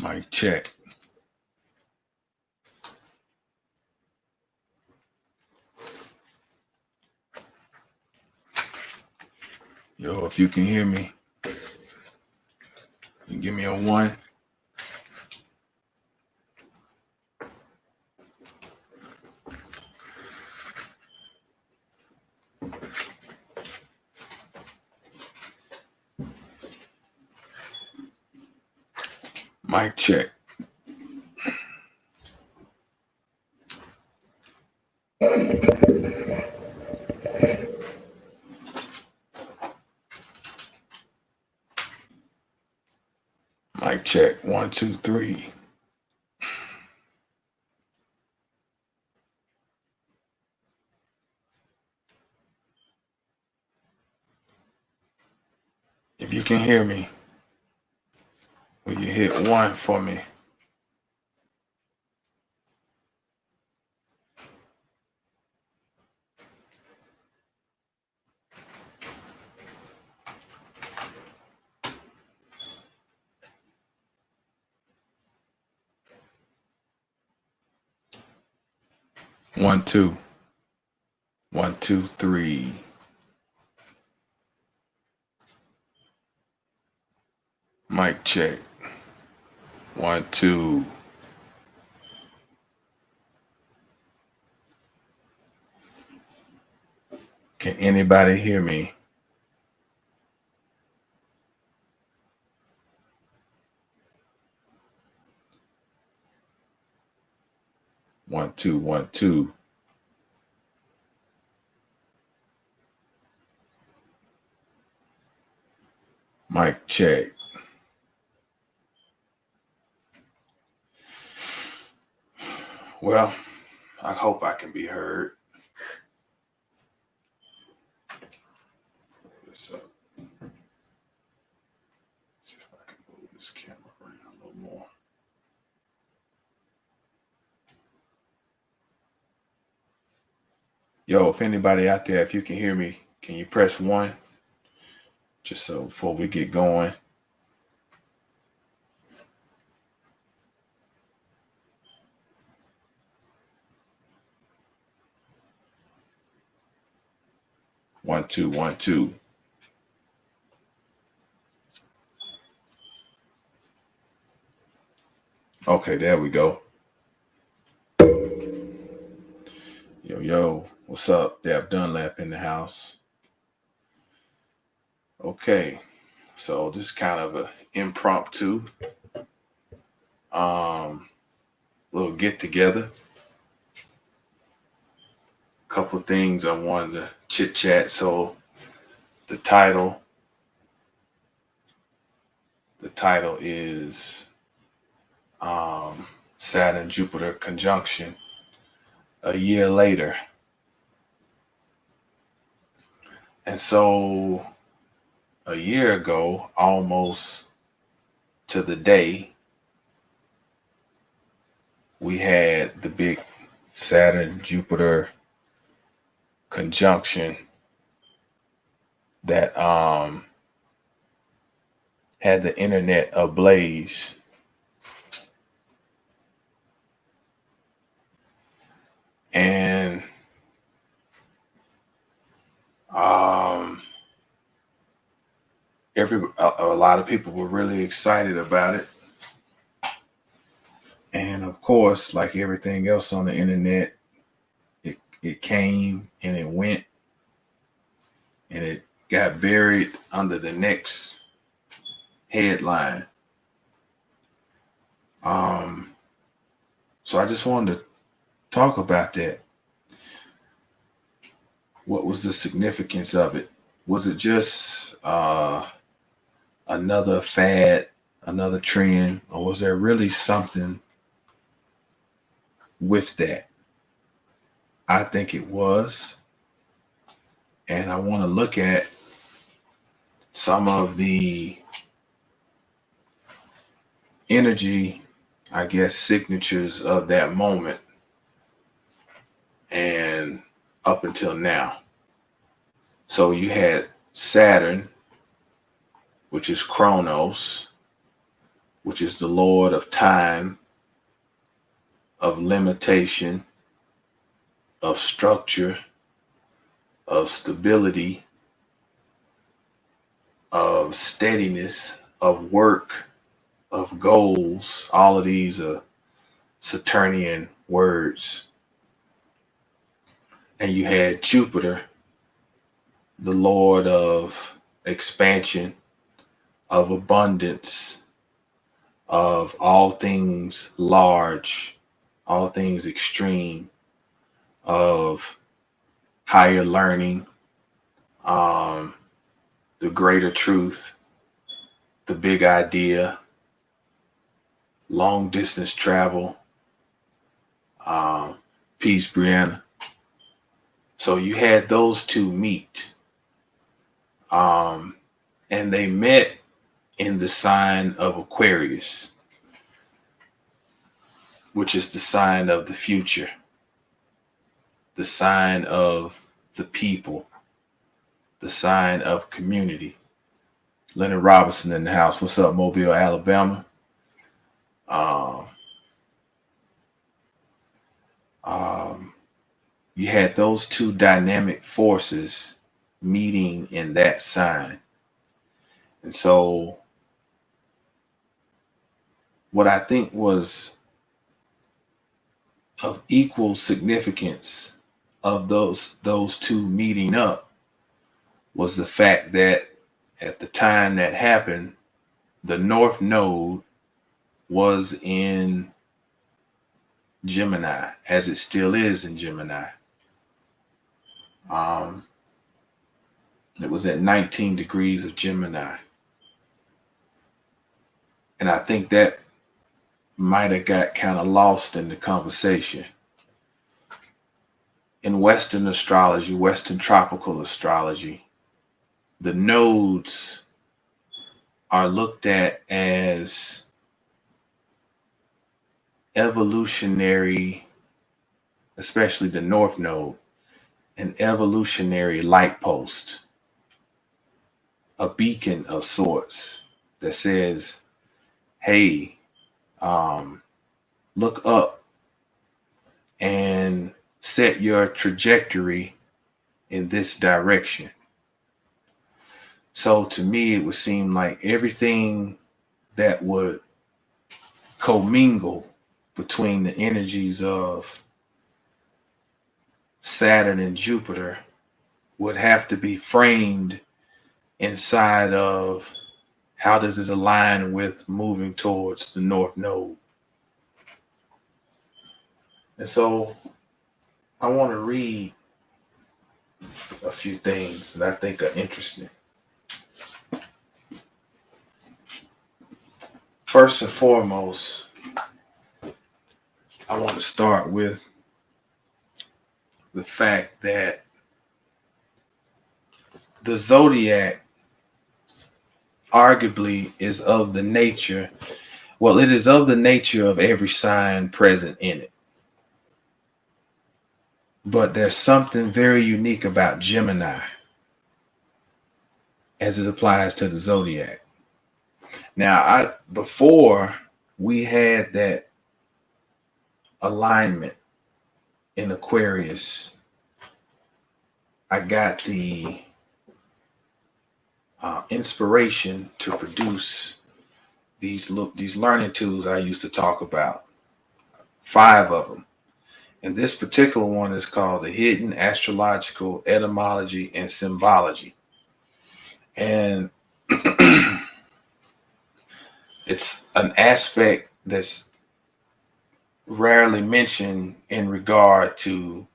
Mic check. Yo, if you can hear me, you give me a 1. Mic check. Mic check. 1, 2, 3. If you can hear me, will you hit 1 for me? One, two. 1, 2, 3. Mic check. 1, 2. Can anybody hear me? 1, 2, 1, 2. Mic check. Well, I hope I can be heard. What's up? See if I can move this camera around a little more. Yo, if anybody out there, if you can hear me, can you press 1? Just so before we get going. One, two, 1, 2. Okay, there we go. Yo, what's up? Dab Dunlap in the house. Okay, so this is kind of an impromptu little get together. Couple things I wanted to chit chat. So the title is Saturn-Jupiter conjunction a year later. And so a year ago, almost to the day, we had the big Saturn-Jupiter conjunction that had the internet ablaze. And a lot of people were really excited about it. And of course, like everything else on the internet, it came and it went, and it got buried under the next headline. So I just wanted to talk about that. What was the significance of it? Was it just another fad, another trend, or was there really something with that? I think it was. And I want to look at some of the energy, I guess, signatures of that moment and up until now. So you had Saturn, which is Chronos, which is the lord of time, of limitation, of structure, of stability, of steadiness, of work, of goals. All of these are Saturnian words. And you had Jupiter, the lord of expansion, of abundance, of all things large, all things extreme, of higher learning, the greater truth, the big idea, long distance travel, peace, Brianna. So you had those two meet, and they met in the sign of Aquarius, which is the sign of the future, the sign of the people, the sign of community. Leonard Robinson in the house. What's up, Mobile, Alabama? You had those two dynamic forces meeting in that sign. And so what I think was of equal significance of those two meeting up was the fact that at the time that happened, the North Node was in Gemini, as it still is in Gemini. It was at 19 degrees of Gemini. And I think that might have got kind of lost in the conversation. In Western astrology, Western tropical astrology, the nodes are looked at as evolutionary, especially the North Node, an evolutionary light post, a beacon of sorts that says, hey, look up and set your trajectory in this direction. So to me, it would seem like everything that would commingle between the energies of Saturn and Jupiter would have to be framed inside of how does it align with moving towards the North Node. And so I want to read a few things that I think are interesting. First and foremost, I want to start with the fact that the zodiac arguably is of the nature, well, it is of the nature of every sign present in it. But there's something very unique about Gemini as it applies to the zodiac. Now, before we had that alignment in Aquarius, I got the inspiration to produce these learning tools I used to talk about, 5 of them. And this particular one is called the Hidden Astrological Etymology and Symbology. And it's an aspect that's rarely mentioned in regard to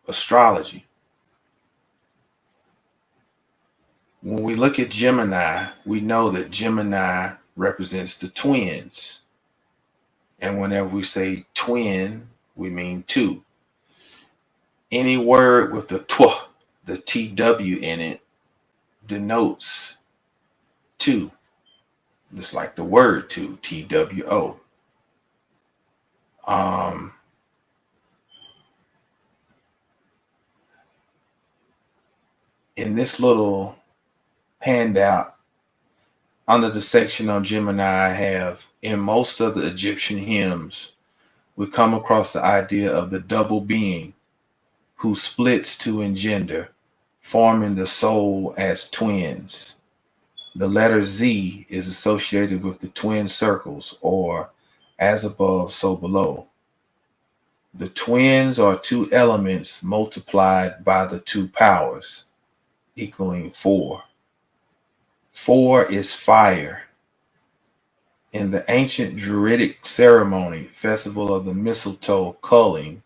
astrology. When we look at Gemini, we know that Gemini represents the twins. And whenever we say twin, we mean two. Any word with the the TW in it, denotes two. Just like the word two, TWO. In this little handout, under the section on Gemini, I have, in most of the Egyptian hymns, we come across the idea of the double being who splits to engender, forming the soul as twins. The letter Z is associated with the twin circles, or as above, so below. The twins are 2 elements multiplied by the 2 powers, equaling 4. 4 is fire. In the ancient Druidic ceremony, festival of the mistletoe culling,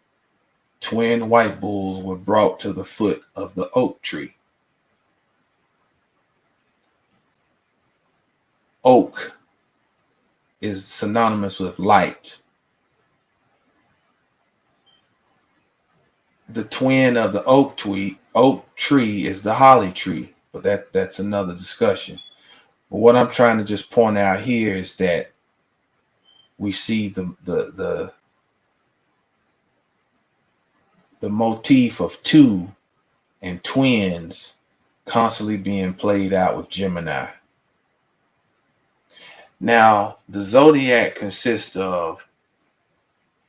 twin white bulls were brought to the foot of the oak tree. Oak is synonymous with light. The twin of the oak tree is the holly tree, but that's another discussion. But what I'm trying to just point out here is that we see the motif of 2 and twins constantly being played out with Gemini. Now, the zodiac consists of,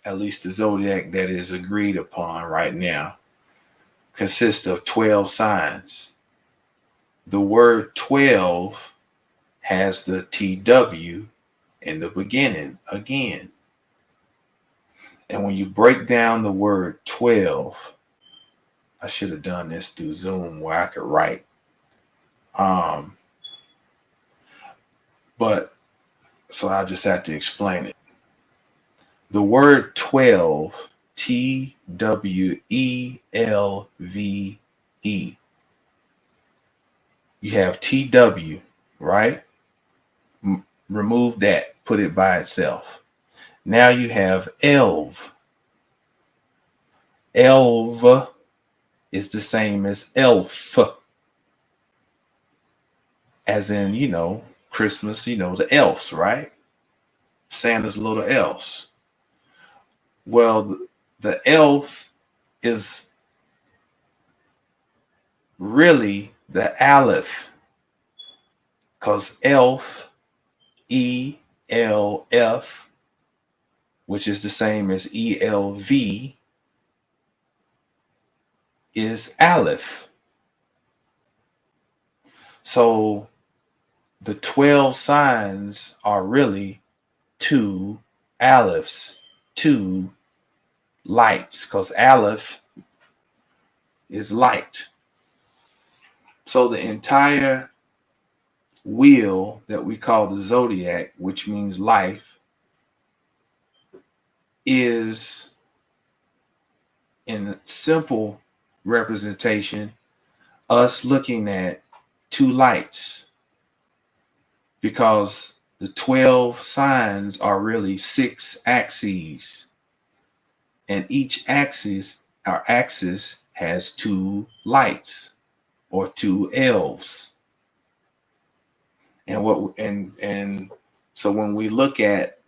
at least the zodiac that is agreed upon right now, consists of 12 signs. The word 12 has the TW in the beginning again. And when you break down the word 12, I should have done this through Zoom where I could write. But so I'll just have to explain it. The word 12, TWELVE. You have TW, right? Remove that, put it by itself. Now you have ELV. ELV is the same as elf. As in, Christmas, the elves, right? Santa's little elves. Well, the elf is really the aleph, because elf, ELF, which is the same as ELV, is aleph. So the 12 signs are really 2 alephs, 2 lights, because aleph is light. So the entire wheel that we call the zodiac, which means life, is in simple representation, us looking at two lights, because the 12 signs are really 6 axes, and each axis, our axis, has 2 lights or 2 elves. And so when we look at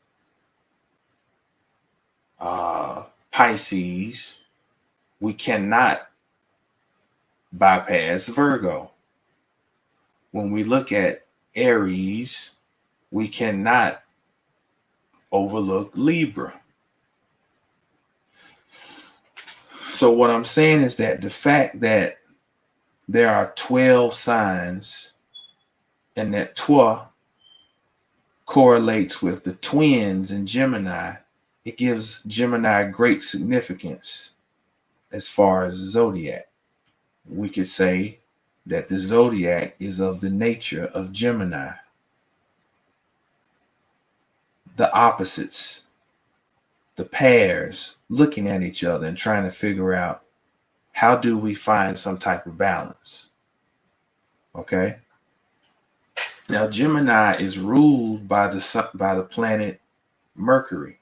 Pisces, we cannot bypass Virgo. When we look at Aries, we cannot overlook Libra. So what I'm saying is that the fact that there are 12 signs and that 12 correlates with the twins in Gemini, it gives Gemini great significance as far as the zodiac. We could say that the zodiac is of the nature of Gemini. The opposites, the pairs looking at each other and trying to figure out, how do we find some type of balance? Okay. Now, Gemini is ruled by the planet Mercury.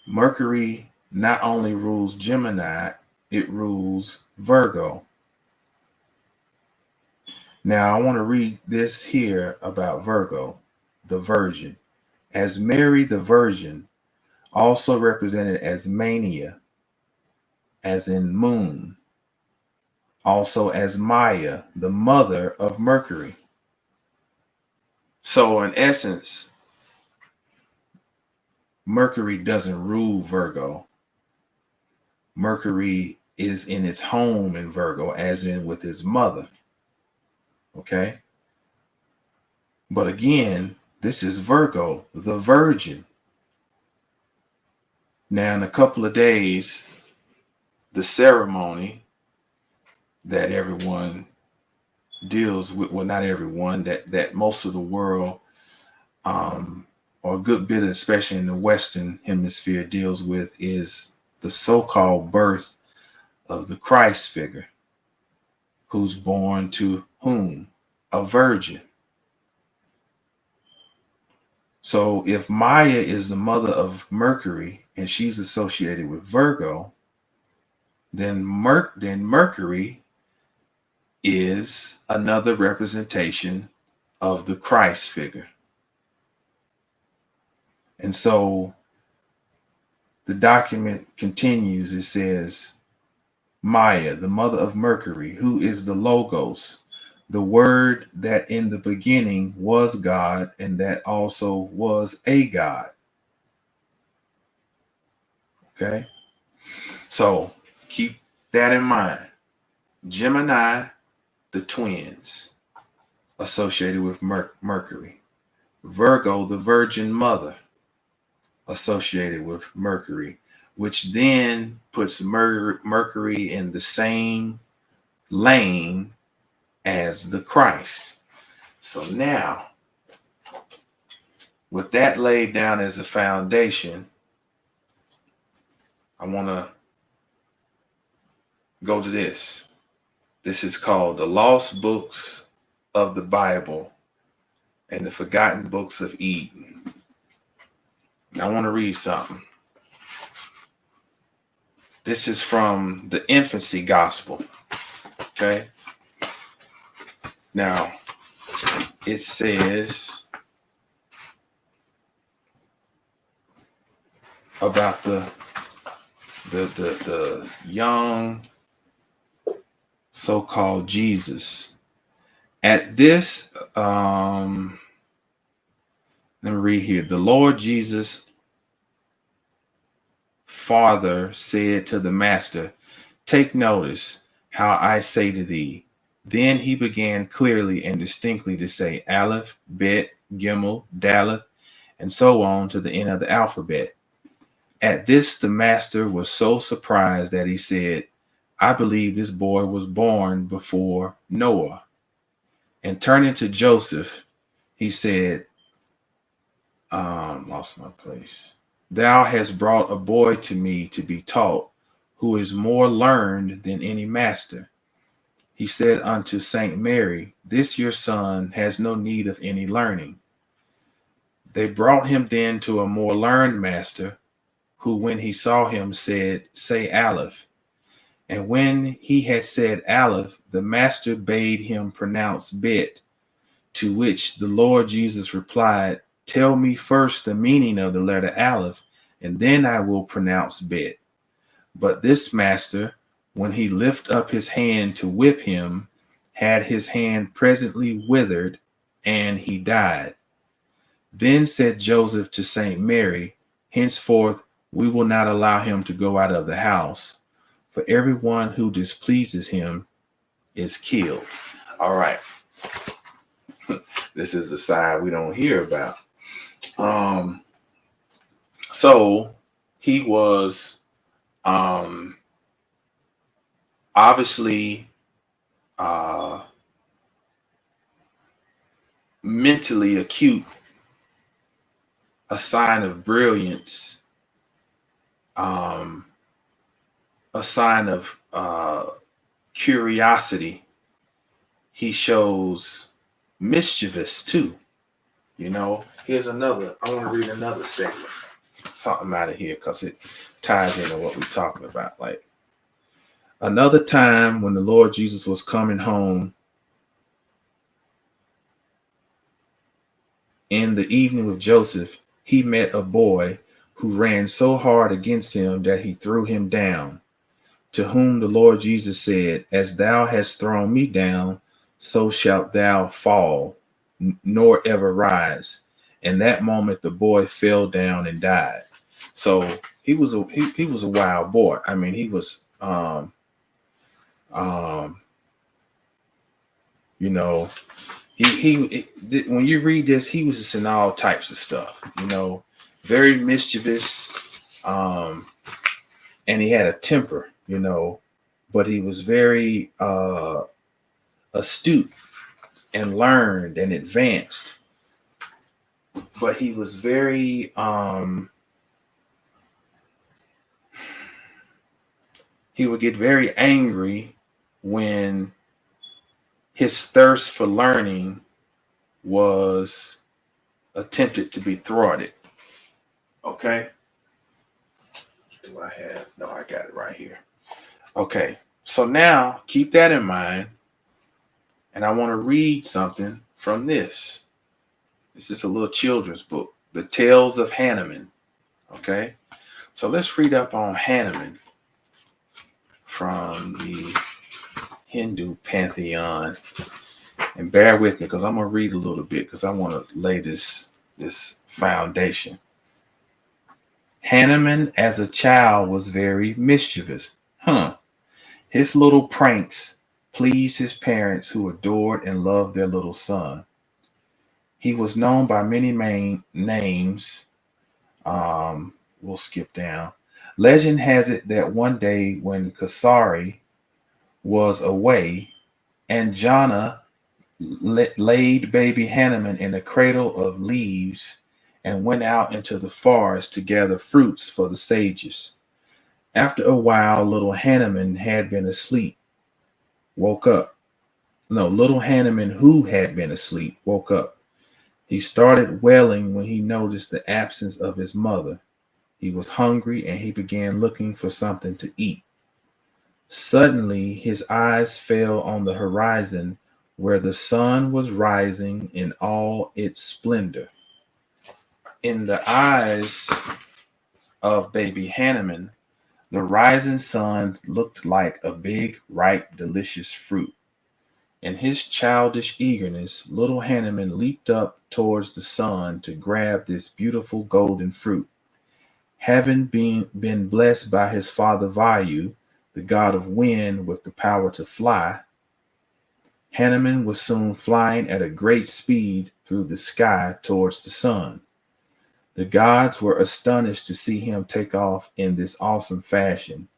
Mercury not only rules Gemini, it rules Virgo. Now, I want to read this here about Virgo, the Virgin. As Mary the Virgin, also represented as Mania, as in moon, also as Maya, the mother of Mercury. So in essence, Mercury doesn't rule Virgo. Mercury is in its home in Virgo, as in with his mother. Okay. But again, this is Virgo, the Virgin. Now, in a couple of days, the ceremony that everyone deals with, well, not everyone, that most of the world, or a good bit, especially in the Western Hemisphere, deals with, is the so-called birth of the Christ figure, who's born to whom? A virgin. So if Maya is the mother of Mercury and she's associated with Virgo, then Mercury is another representation of the Christ figure. And so the document continues. It says, Maya, the mother of Mercury, who is the Logos, the word that in the beginning was God and that also was a God. Okay. So keep that in mind. Gemini, the twins, associated with Mercury. Virgo, the Virgin Mother, associated with Mercury, which then puts Mercury in the same lane as the Christ. So now, with that laid down as a foundation, I want to go to this. This is called The Lost Books of the Bible and the Forgotten Books of Eden. I want to read something. This is from the Infancy Gospel. Okay. Now, it says about the young so-called Jesus. At this, let me read here. The Lord Jesus' father said to the master, "Take notice how I say to thee." Then he began clearly and distinctly to say Aleph, Bet, Gimel, Daleth, and so on to the end of the alphabet. At this, the master was so surprised that he said, "I believe this boy was born before Noah." And turning to Joseph, he said, lost my place. "Thou hast brought a boy to me to be taught. who is more learned than any master. He said unto Saint Mary, This your son has no need of any learning. They brought him then to a more learned master, who when he saw him said, Say Aleph. And when he had said Aleph, the master bade him pronounce Bet, to which the Lord Jesus replied, Tell me first the meaning of the letter Aleph, and then I will pronounce Bet. But this master, when he lifted up his hand to whip him, had his hand presently withered, and he died. Then said Joseph to Saint Mary, Henceforth we will not allow him to go out of the house, for everyone who displeases him is killed. All right. This is the side we don't hear about. So he was obviously mentally acute, a sign of brilliance, a sign of curiosity. He shows mischievous too. Here's another. I want to read another segment, something out of here, because it ties into what we're talking about. Like, another time when the Lord Jesus was coming home in the evening with Joseph, he met a boy who ran so hard against him that he threw him down, to whom the Lord Jesus said, As thou hast thrown me down, so shalt thou fall, nor ever rise. In that moment, the boy fell down and died. So he was a wild boy. I mean, he was he when you read this, he was just in all types of stuff. Very mischievous, and he had a temper. But he was very astute and learned and advanced. But he was very he would get very angry when his thirst for learning was attempted to be thwarted. Okay. Do I have? No, I got it right here. Okay. So now keep that in mind. And I want to read something from this. This is a little children's book, The Tales of Hannemann. Okay. So let's read up on Hannemann from the Hindu pantheon. And bear with me, because I'm going to read a little bit, because I want to lay this foundation. Hannemann as a child was very mischievous. His little pranks pleased his parents, who adored and loved their little son. He was known by many names. We'll skip down. Legend has it that one day when Kasari was away, and Jana laid baby Hannemann in a cradle of leaves and went out into the forest to gather fruits for the sages. After a while, little Hannemann had been asleep, woke up. No, little Hannemann, who had been asleep, woke up. He started wailing when he noticed the absence of his mother. He was hungry, and he began looking for something to eat. Suddenly, his eyes fell on the horizon, where the sun was rising in all its splendor. In the eyes of baby Hannemann, the rising sun looked like a big, ripe, delicious fruit. In his childish eagerness, little Hannemann leaped up towards the sun to grab this beautiful golden fruit. Having been blessed by his father Vayu, the god of wind with the power to fly, Hannemann was soon flying at a great speed through the sky towards the sun. The gods were astonished to see him take off in this awesome fashion.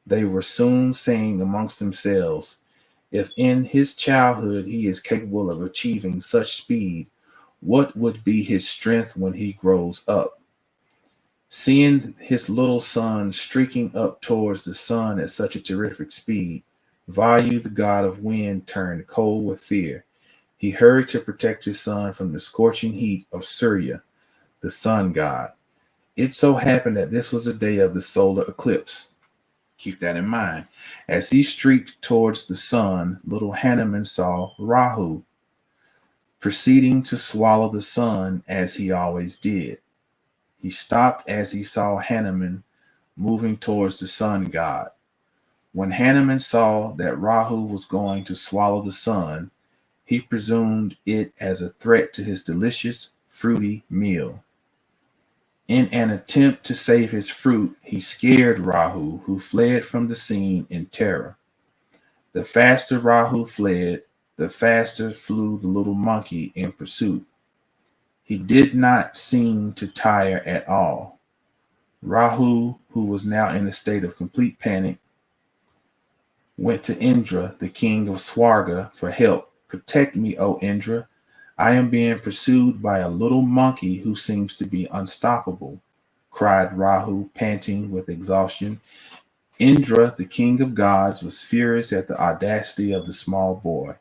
They were soon saying amongst themselves, if in his childhood he is capable of achieving such speed, what would be his strength when he grows up? Seeing his little son streaking up towards the sun at such a terrific speed, Vayu, the god of wind, turned cold with fear. He hurried to protect his son from the scorching heat of Surya, the sun god. It so happened that this was the day of the solar eclipse. Keep that in mind. As he streaked towards the sun, little Hannemann saw Rahu proceeding to swallow the sun as he always did. He stopped as he saw Hannemann moving towards the sun god. When Hannemann saw that Rahu was going to swallow the sun, he presumed it as a threat to his delicious, fruity meal. In an attempt to save his fruit, he scared Rahu, who fled from the scene in terror. The faster Rahu fled, the faster flew the little monkey in pursuit. He did not seem to tire at all. Rahu, who was now in a state of complete panic, went to Indra, the king of Swarga, for help. Protect me, O Indra. I am being pursued by a little monkey who seems to be unstoppable, cried Rahu, panting with exhaustion. Indra, the king of gods, was furious at the audacity of the small boy.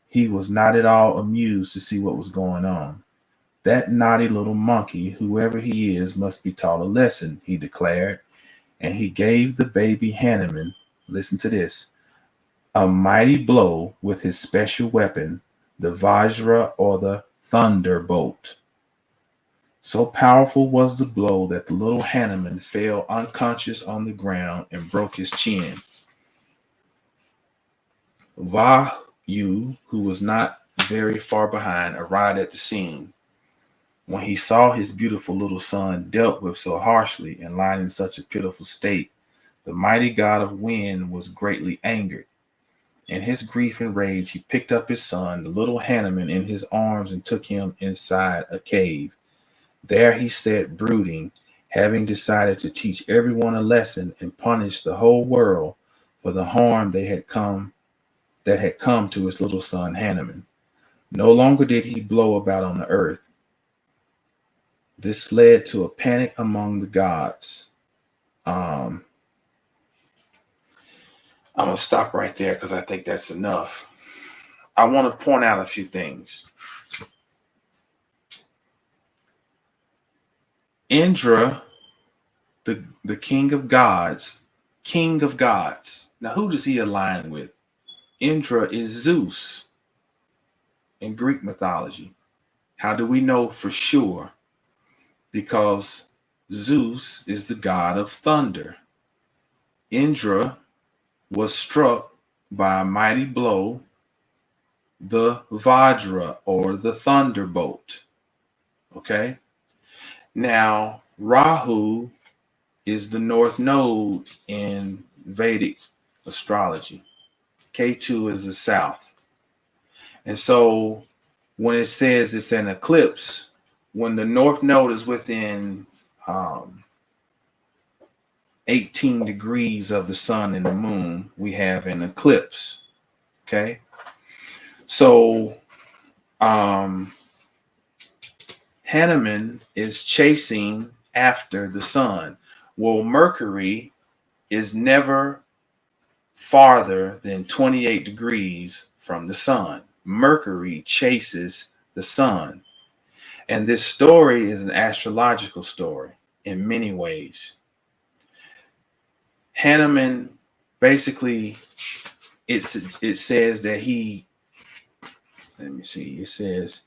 He was not at all amused to see what was going on. That naughty little monkey, whoever he is, must be taught a lesson, he declared, and he gave the baby Hannemann, listen to this, a mighty blow with his special weapon, the Vajra or the thunderbolt. So powerful was the blow that the little Hannemann fell unconscious on the ground and broke his chin. Vayu, who was not very far behind, arrived at the scene. When he saw his beautiful little son dealt with so harshly and lying in such a pitiful state, the mighty god of wind was greatly angered. In his grief and rage, he picked up his son, the little Hannemann, in his arms and took him inside a cave. There he sat brooding, having decided to teach everyone a lesson and punish the whole world for the harm that had come to his little son Hannemann. No longer did he blow about on the earth. This led to a panic among the gods. I'm going to stop right there because I think that's enough. I want to point out a few things. Indra, the king of gods. Now, who does he align with? Indra is Zeus in Greek mythology. How do we know for sure? Because Zeus is the god of thunder. Indra was struck by a mighty blow, the Vajra or the thunderbolt. Okay? Now, Rahu is the north node in Vedic astrology. Ketu is the south. And so when it says it's an eclipse, when the north node is within 18 degrees of the sun and the moon, we have an eclipse. Okay. So Hannemann is chasing after the sun. Well, Mercury is never farther than 28 degrees from the sun. Mercury chases the sun. And this story is an astrological story in many ways. Hannemann, basically, it says that it says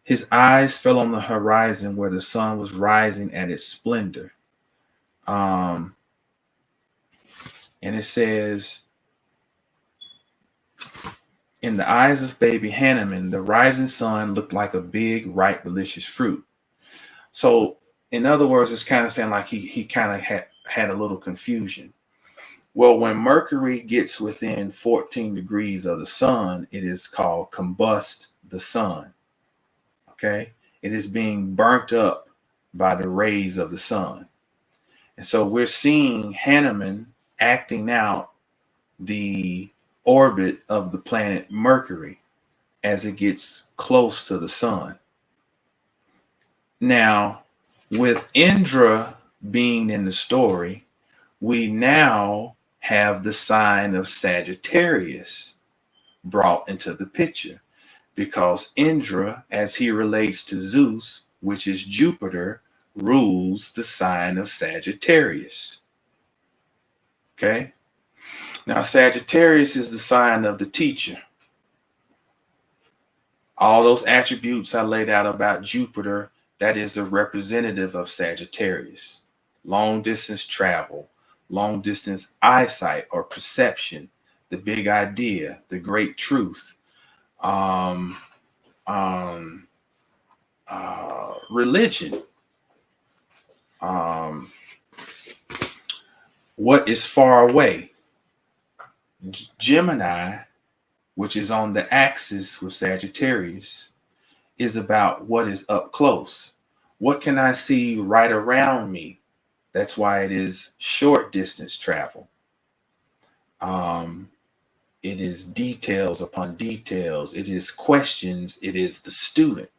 his eyes fell on the horizon where the sun was rising at its splendor. And it says, in the eyes of baby Hannemann, the rising sun looked like a big, ripe, delicious fruit. So, in other words, it's kind of saying like he kind of had a little confusion. Well, when Mercury gets within 14 degrees of the sun, it is called combust the sun. Okay? It is being burnt up by the rays of the sun. And so we're seeing Hannemann acting out the orbit of the planet Mercury as it gets close to the sun. Now, with Indra being in the story, we now have the sign of Sagittarius brought into the picture, because Indra, as he relates to Zeus, which is Jupiter, rules the sign of Sagittarius. Okay? Now, Sagittarius is the sign of the teacher. All those attributes I laid out about Jupiter, that is the representative of Sagittarius. Long distance travel, long distance eyesight or perception, the big idea, the great truth, religion, what is far away. Gemini, which is on the axis with Sagittarius, is about what is up close. What can I see right around me? That's why it is short distance travel. It is details upon details. It is questions. It is the student.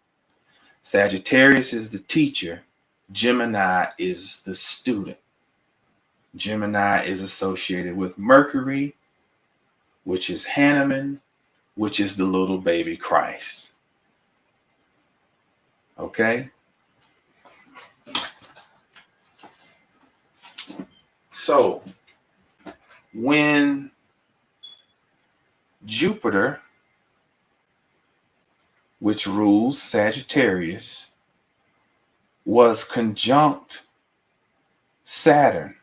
Sagittarius is the teacher. Gemini is the student. Gemini is associated with Mercury, which is Hannemann, which is the little baby Christ. Okay? So, when Jupiter, which rules Sagittarius, was conjunct Saturn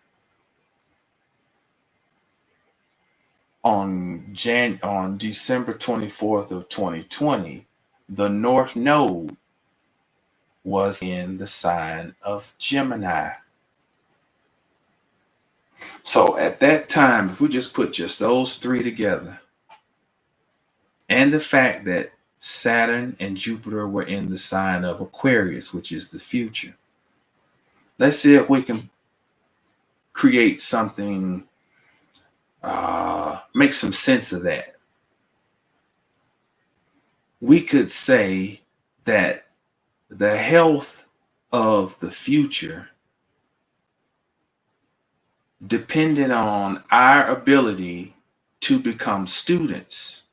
on December 24th of 2020, the North Node was in the sign of Gemini. So at that time, if we just put just those three together, and the fact that Saturn and Jupiter were in the sign of Aquarius, which is the future, let's see if we can create something, make some sense of that. We could say that the health of the future depended on our ability to become students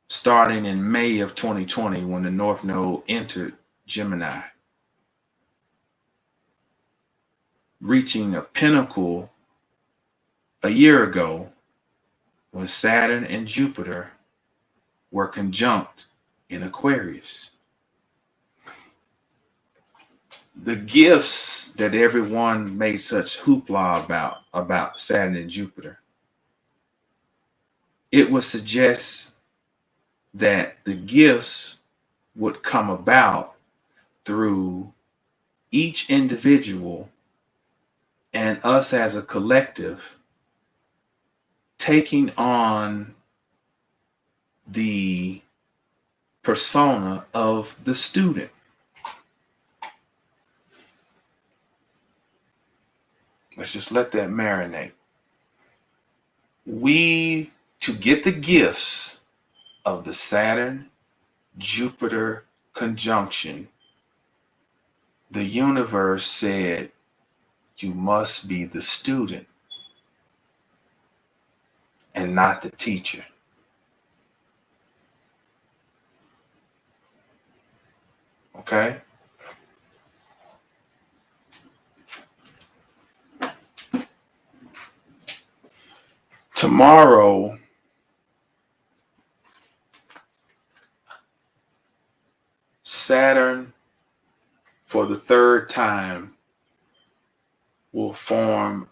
starting in May of 2020 when the North Node entered Gemini, reaching a pinnacle a year ago when Saturn and Jupiter were conjunct in Aquarius. The gifts that everyone made such hoopla about Saturn and Jupiter, it would suggest that the gifts would come about through each individual and us as a collective taking on the persona of the student. Let's just let that marinate. To get the gifts of the Saturn-Jupiter conjunction, the universe said, you must be the student and not the teacher. Okay? Tomorrow, Saturn, for the third time, will form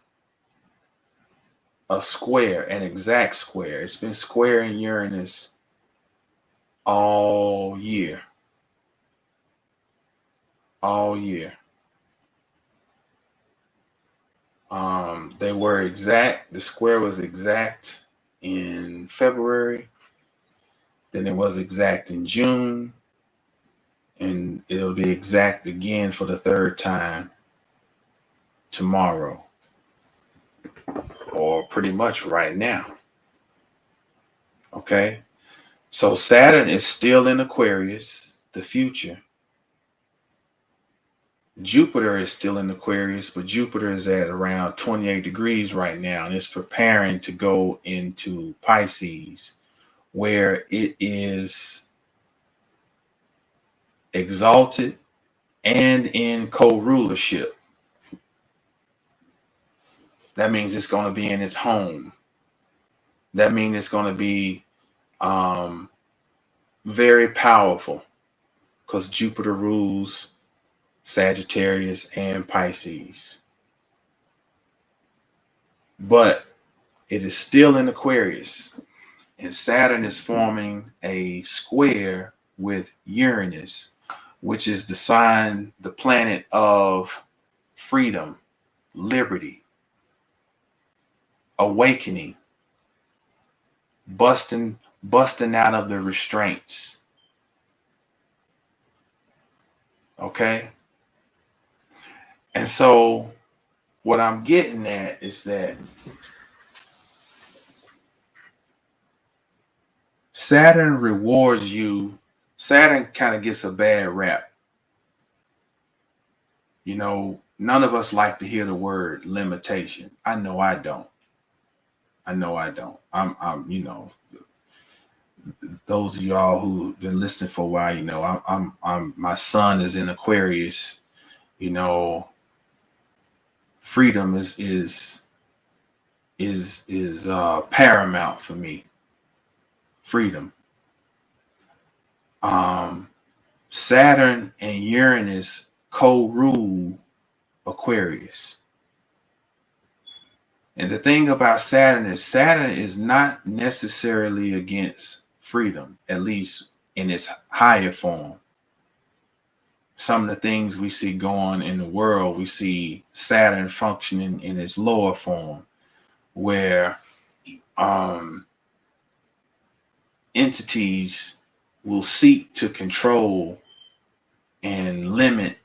a square, an exact square. It's been squaring Uranus all year. All year. They were exact. The square was exact in February. Then it was exact in June. And it'll be exact again for the third time tomorrow. Or pretty much right now. Okay? So Saturn is still in Aquarius, the future. Jupiter is still in Aquarius, but Jupiter is at around 28 degrees right now, and it's preparing to go into Pisces, where it is exalted and in co-rulership. That means it's going to be in its home. That means it's going to be very powerful, because Jupiter rules Sagittarius and Pisces. But it is still in Aquarius, and Saturn is forming a square with Uranus, which is the planet of freedom, liberty, awakening, busting out of the restraints. Okay? And so what I'm getting at is that Saturn rewards you. Saturn kind of gets a bad rap. You know, none of us like to hear the word limitation. I know I don't. I'm you know, those of y'all who've been listening for a while, you know, I'm my sun is in Aquarius. You know, freedom is paramount for me. Freedom. Saturn and Uranus co-rule Aquarius. And the thing about Saturn is not necessarily against freedom, at least in its higher form. Some of the things we see going in the world, we see Saturn functioning in its lower form, where entities will seek to control and limit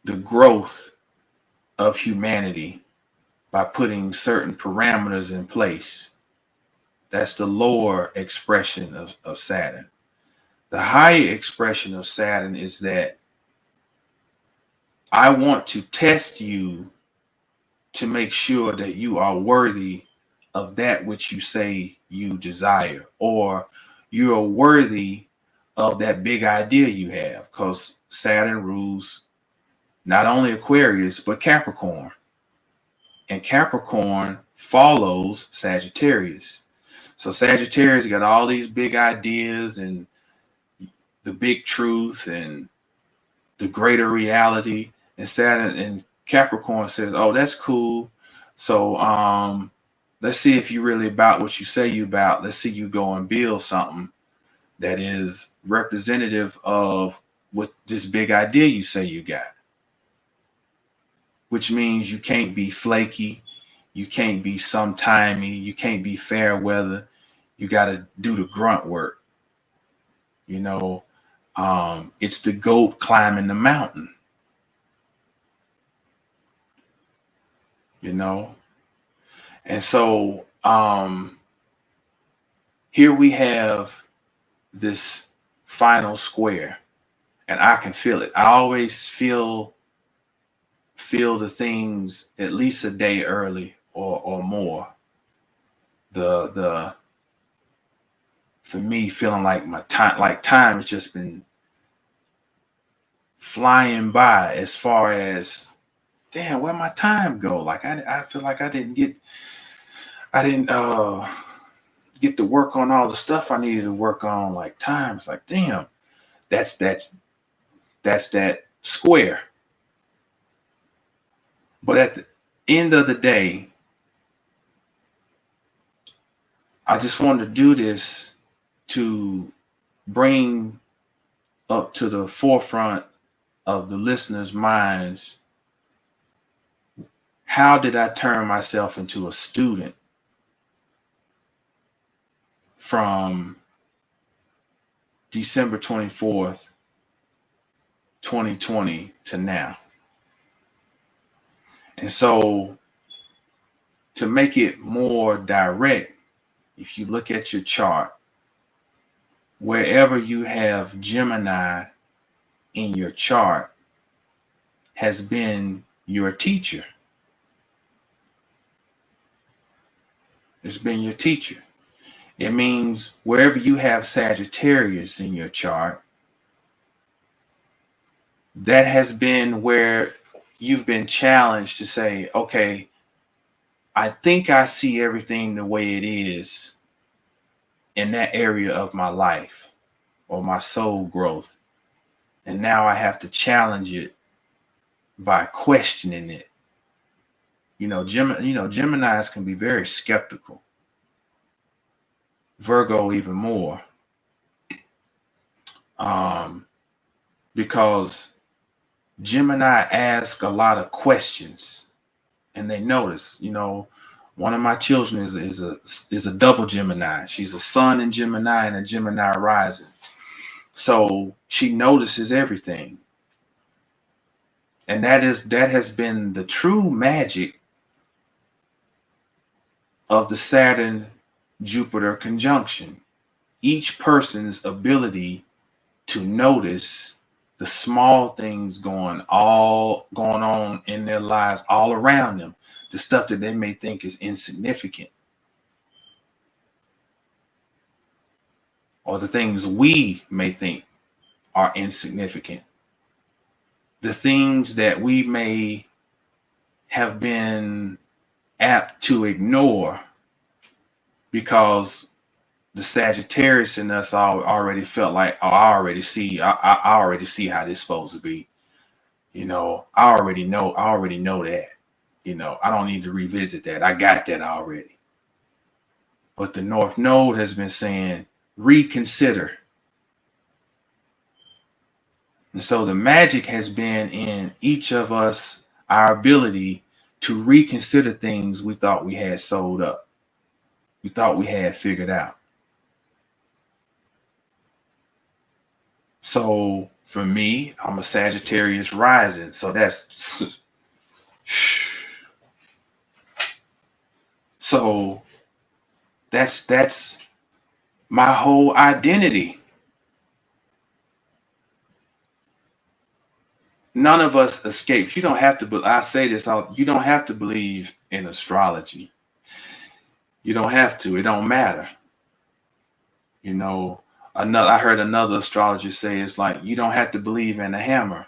the growth of humanity by putting certain parameters in place. That's the lower expression of Saturn. The higher expression of Saturn is that I want to test you to make sure that you are worthy of that which you say you desire, or you are worthy of that big idea you have, because Saturn rules not only Aquarius, but Capricorn. And Capricorn follows Sagittarius. So Sagittarius got all these big ideas and the big truth and the greater reality. And Saturn and Capricorn says, oh, that's cool. So let's see if you really about what you say you about. Let's see you go and build something that is representative of what this big idea you say you got. Which means you can't be flaky. You can't be sometimey. You can't be fair weather. You got to do the grunt work. You know, it's the goat climbing the mountain. You know, and so here we have this final square, and I can feel it. I always feel the things at least a day early or more. The for me, feeling like time has just been flying by, as far as, damn, where my time go? Like I feel like I didn't get to work on all the stuff I needed to work on. Like time's like, damn, that's that square. But at the end of the day, I just wanted to do this to bring up to the forefront of the listeners' minds, how did I turn myself into a student from December 24th, 2020 to now? And so, to make it more direct, if you look at your chart, wherever you have Gemini in your chart, has been your teacher. It's been your teacher. It means wherever you have Sagittarius in your chart, that has been where you've been challenged to say, okay, I think I see everything the way it is in that area of my life or my soul growth. And now I have to challenge it by questioning it. Geminis can be very skeptical. Virgo even more. Because Gemini asks a lot of questions, and they notice. One of my children is a double Gemini. She's a Sun in Gemini and a Gemini rising. So she notices everything. And that has been the true magic of the Saturn-Jupiter conjunction. Each person's ability to notice the small things going on in their lives all around them, the stuff that they may think is insignificant, or the things we may think are insignificant, the things that we may have been apt to ignore because the Sagittarius in us already felt like, oh, I already see how this is supposed to be. I already know that. I don't need to revisit that. I got that already. But the North Node has been saying, reconsider. And so the magic has been in each of us, our ability to reconsider things we thought we had sold up. We thought we had figured out. So for me, I'm a Sagittarius rising. So that's my whole identity. None of us escapes. You don't have to, I say this, you don't have to believe in astrology. You don't have to. It don't matter. I heard another astrologer say it's like you don't have to believe in a hammer.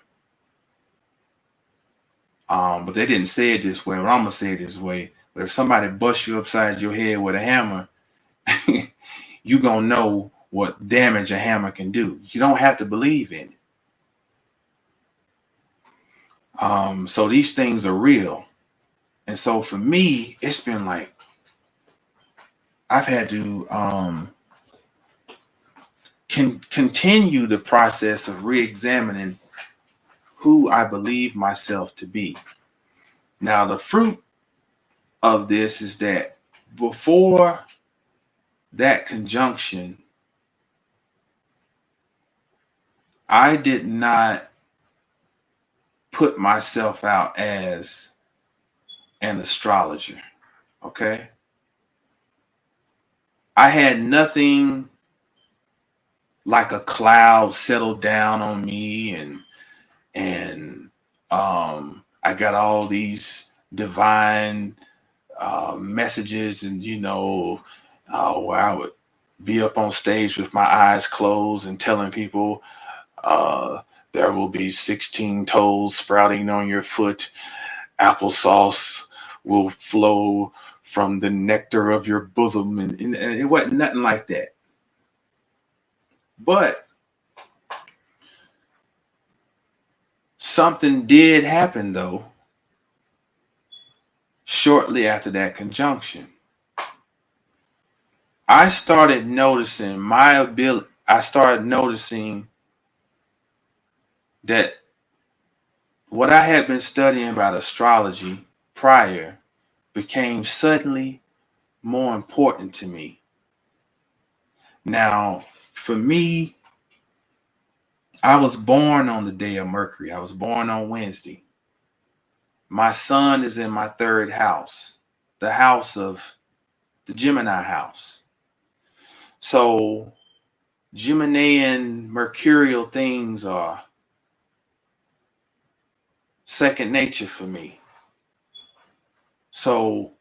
But they didn't say it this way, but I'm gonna say it this way. But if somebody busts you upside your head with a hammer, you gonna know what damage a hammer can do. You don't have to believe in it. So these things are real. And so for me, it's been like I've had to continue the process of re-examining who I believe myself to be. Now, the fruit of this is that before that conjunction, I did not put myself out as an astrologer. Okay. I had nothing like a cloud settled down on me and I got all these divine messages and where I would be up on stage with my eyes closed and telling people there will be 16 toes sprouting on your foot. Applesauce will flow from the nectar of your bosom. And it wasn't nothing like that. But something did happen, though, shortly after that conjunction. I started noticing my ability. I started noticing that what I had been studying about astrology prior became suddenly more important to me. Now, for me, I was born on the day of Mercury. I was born on Wednesday. My sun is in my third house, the house of the Gemini house. So Geminian mercurial things are second nature for me. So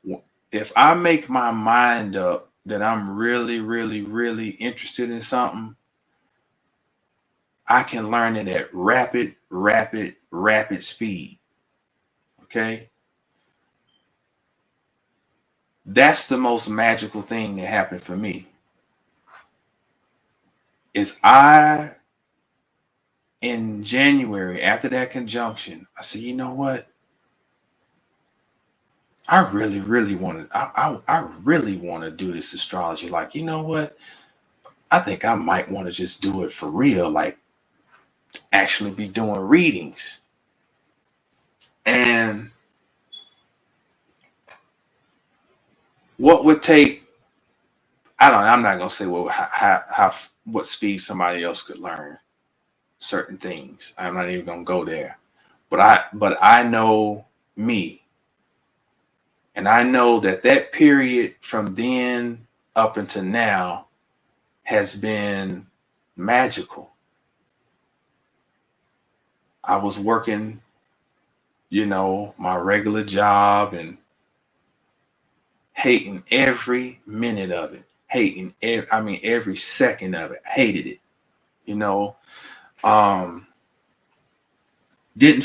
if I make my mind up that I'm really, really, really interested in something, I can learn it at rapid, rapid, rapid speed. Okay? That's the most magical thing that happened for me. Is in January, after that conjunction, I said, you know what? I really, really want to. I really want to do this astrology. Like, you know what? I think I might want to just do it for real. Like, actually be doing readings. And what would take? I don't know. I'm not gonna say what speed somebody else could learn certain things. I'm not even gonna go there. But I know me. And I know that period from then up until now has been magical. I was working, my regular job and hating every minute of it. Every second of it. Hated it. You know, um, didn't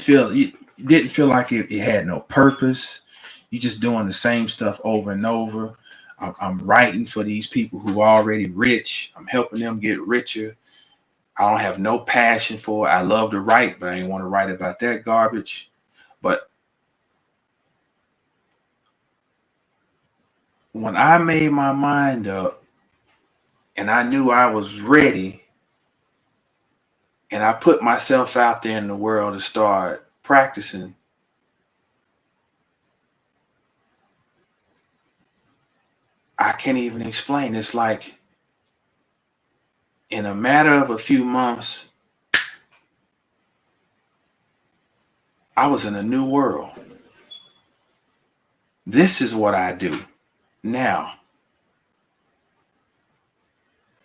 feel like it had no purpose. You just doing the same stuff over and over. I'm writing for these people who are already rich. I'm helping them get richer. I don't have no passion for it. I love to write, but I didn't want to write about that garbage. But when I made my mind up and I knew I was ready and I put myself out there in the world to start practicing, I can't even explain. It's like in a matter of a few months, I was in a new world. This is what I do now,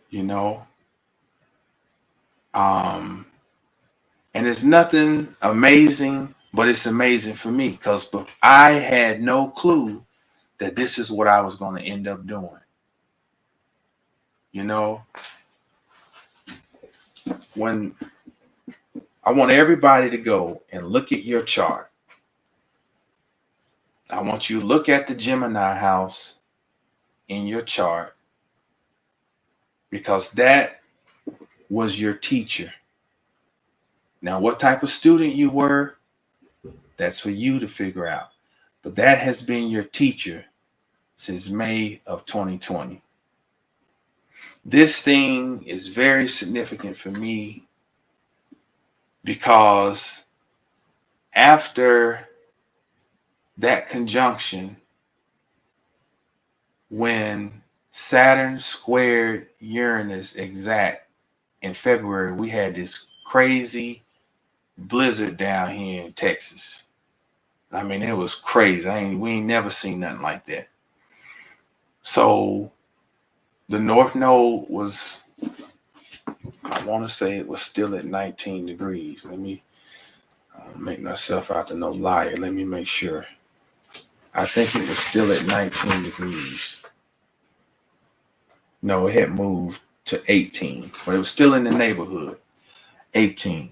you know. Um, and it's nothing amazing, but it's amazing for me because I had no clue that this is what I was going to end up doing. You know, when I want everybody to go and look at your chart, I want you to look at the Gemini house in your chart because that was your teacher. Now, what type of student you were, that's for you to figure out. But that has been your teacher since May of 2020. This thing is very significant for me because after that conjunction, when Saturn squared Uranus exact in February, we had this crazy blizzard down here in Texas. I mean, it was crazy. We ain't never seen nothing like that. So the North Node was, I want to say it was still at 19 degrees. Let me make myself out to no liar. Let me make sure. I think it was still at 19 degrees. No, it had moved to 18, but it was still in the neighborhood. 18.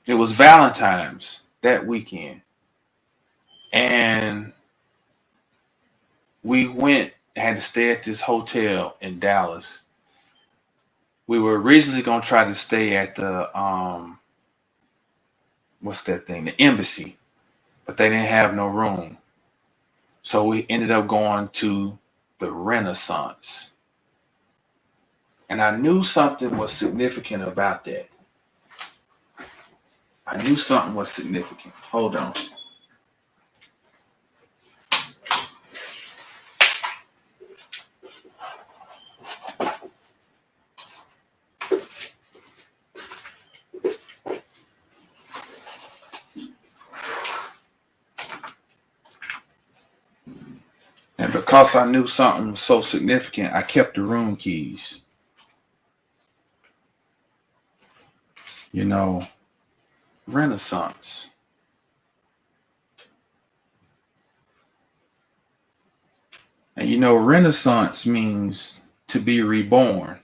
It was Valentine's that weekend. And we had to stay at this hotel in Dallas. We were originally going to try to stay at the, what's that thing? The embassy, but they didn't have no room. So we ended up going to the Renaissance. And I knew something was significant about that. I knew something was significant. Hold on. And because I knew something was so significant, I kept the room keys. You know, Renaissance. And you know, Renaissance means to be reborn.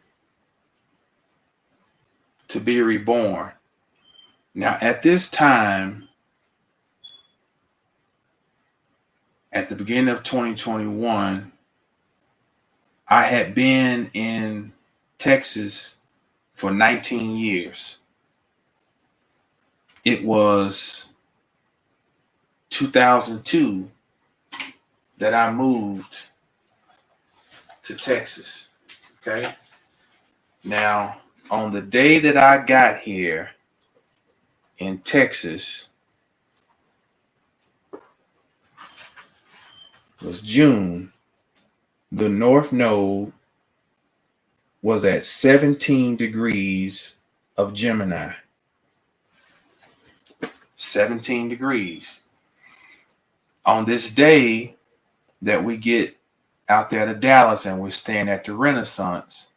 To be reborn. Now, at this time, at the beginning of 2021, I had been in Texas for 19 years. It was 2002 that I moved to Texas. Okay. Now, on the day that I got here in Texas was June. The North Node was at 17 degrees of Gemini. 17 degrees. On this day that we get out there to Dallas and we're staying at the Renaissance,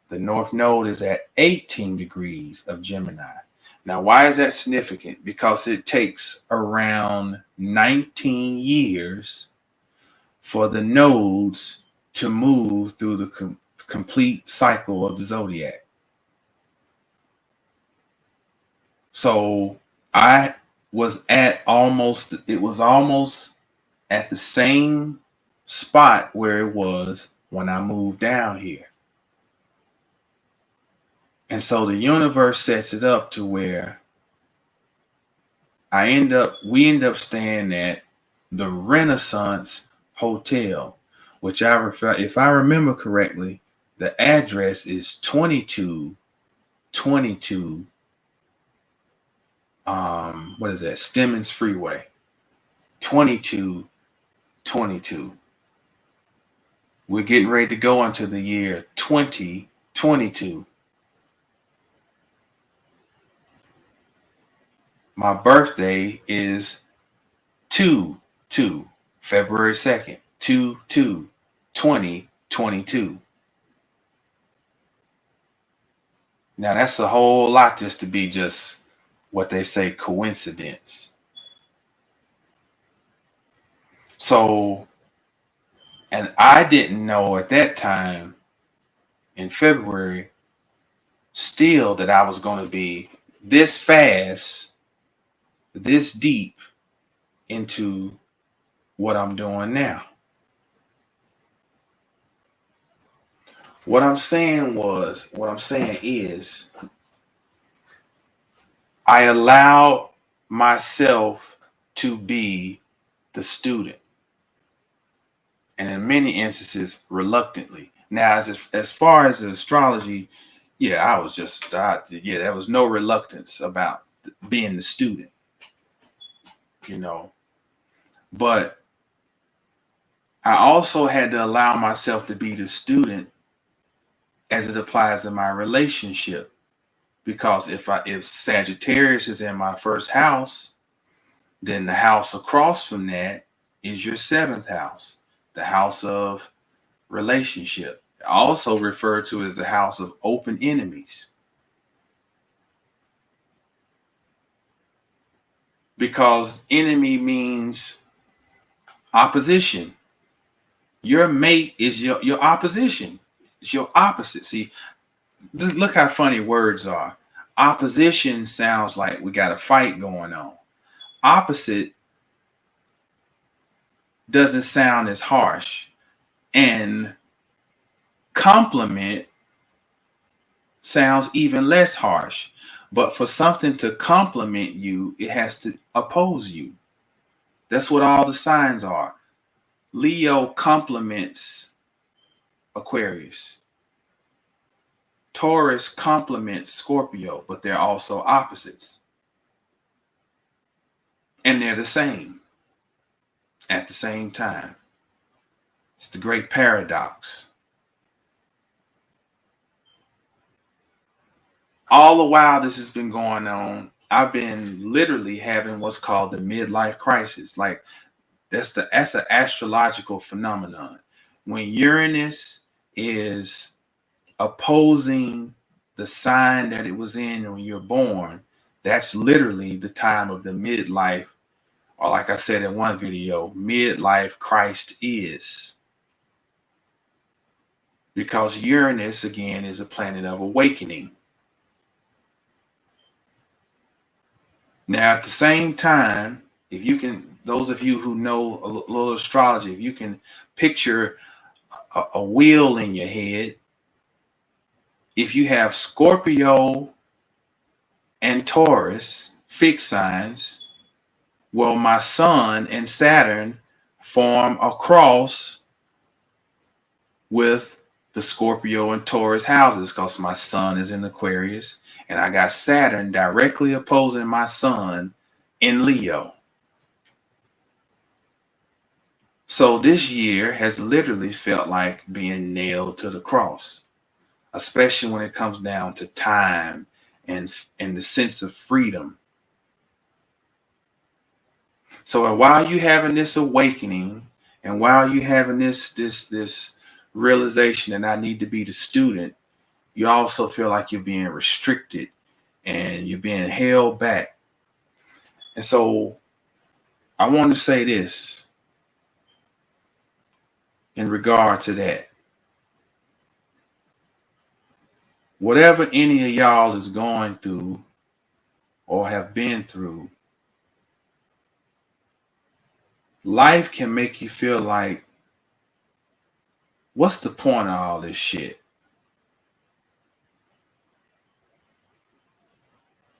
the North Node is at 18 degrees of Gemini. Now, why is that significant? Because it takes around 19 years for the nodes to move through the complete cycle of the zodiac. So I was almost at the same spot where it was when I moved down here. And so the universe sets it up to where we end up staying at the Renaissance Hotel, which if I remember correctly, the address is 2222 what is that? Stemmons Freeway. 2222. We're getting ready to go into the year 2022. My birthday is February 2nd, 2022. Now that's a whole lot just to be just what they say coincidence. So, and I didn't know at that time in February still that I was going to be this fast, this deep into what I'm doing now. What I'm saying is I allowed myself to be the student, and in many instances reluctantly. Now, as far as the astrology, there was no reluctance about being the student, but I also had to allow myself to be the student as it applies to my relationship, because if Sagittarius is in my first house, then the house across from that is your seventh house, the house of relationship, also referred to as the house of open enemies. Because enemy means opposition. Your mate is your opposition. It's your opposite. See, look how funny words are. Opposition sounds like we got a fight going on. Opposite doesn't sound as harsh. And complement sounds even less harsh. But for something to complement you, it has to oppose you. That's what all the signs are. Leo complements Aquarius. Taurus complements Scorpio, but they're also opposites. And they're the same at the same time. It's the great paradox. All the while this has been going on, I've been literally having what's called the midlife crisis. Like that's an astrological phenomenon. When Uranus is opposing the sign that it was in when you're born, that's literally the time of the or like I said in one video, midlife Christ is. because Uranus, again, is a planet of awakening. Now, at the same time, if you can, those of you who know a little astrology, if you can picture a wheel in your head, if you have Scorpio and Taurus, fixed signs, well, my Sun and Saturn form a cross with the Scorpio and Taurus houses, because my Sun is in Aquarius and I got Saturn directly opposing my Sun in Leo. So this year has literally felt like being nailed to the cross, especially when it comes down to time and the sense of freedom. So while you having this awakening, and while you having this realization that I need to be the student, you also feel like you're being restricted and you're being held back. And so I want to say this in regard to that. Whatever any of y'all is going through or have been through, life can make you feel like, what's the point of all this shit?